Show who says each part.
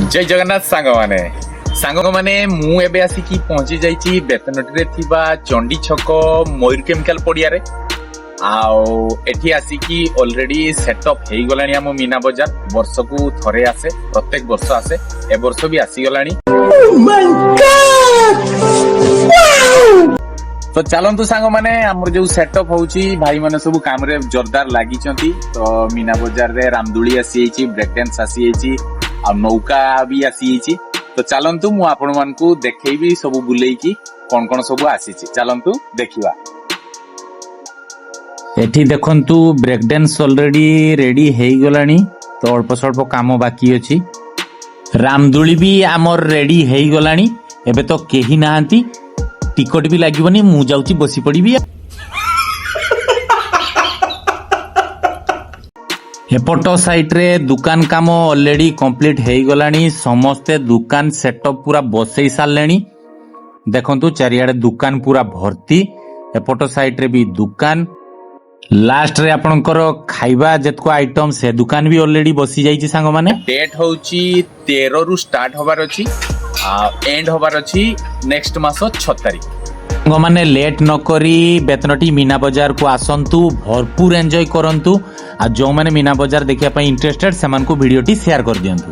Speaker 1: जय जगन्नाथ सांग माने मु एबे आसिकी पहुंची जाइची बेतनटी रे थिबा चंडी छक मयूर केमिकल पड़िया रे आउ एठी आसिकी ऑलरेडी सेटअप हेई गलानी हम मीना बाजार वर्ष को थरे आसे प्रत्येक वर्ष आसे ए वर्ष भी आसी गलानी। ओह माय गॉड तो चलतु सांग माने हमर जो सेटअप होउची भाई माने सब काम रे जोरदार लागी चंती। तो मीना बाजार रे रामदुली आसी आइची, ब्रेक डांस आसी आइची आ नौका भी आसी आइची। तो चलतु मु आपण मानकू देखैबी सब बुलेई की कोन कोन सब आसीची, चलतु देखिबा।
Speaker 2: एठी देखंतु ब्रेक डांस ऑलरेडी रेडी हेई गलानी, तो अल्प स्वल्प काम बाकी अछि। रामदुली भी आमर रेडी हेई गलानी, एबे तो केही नाहंती, टिकट भी लागिबनी, मु जाउची बसी पड़ीबी। एपट साइट रे दुकान काम ऑलरेडी कंप्लीट हेई गलानी, समस्ते दुकान सेटअप पूरा बसई सारलेनी। देखंतु चारियाडे दुकान पूरा भर्ती, एपट साइट रे भी दुकान। लास्ट रे आपनकर खाइबा जेतको आइटम से दुकान भी ऑलरेडी बसी जाईची सांग माने।
Speaker 1: डेट होउची 13 रु स्टार्ट होबार अछि आ एंड होबार अछि नेक्स्ट मास 6 तारिख।
Speaker 2: सांग माने लेट न करी बेतनटी मीना बाजार को आसंतु, भरपूर एंजॉय करंतु। आ जो माने मीना बाजार देखिया पई इंटरेस्टेड सेमान को वीडियोटी शेयर कर दियंतु।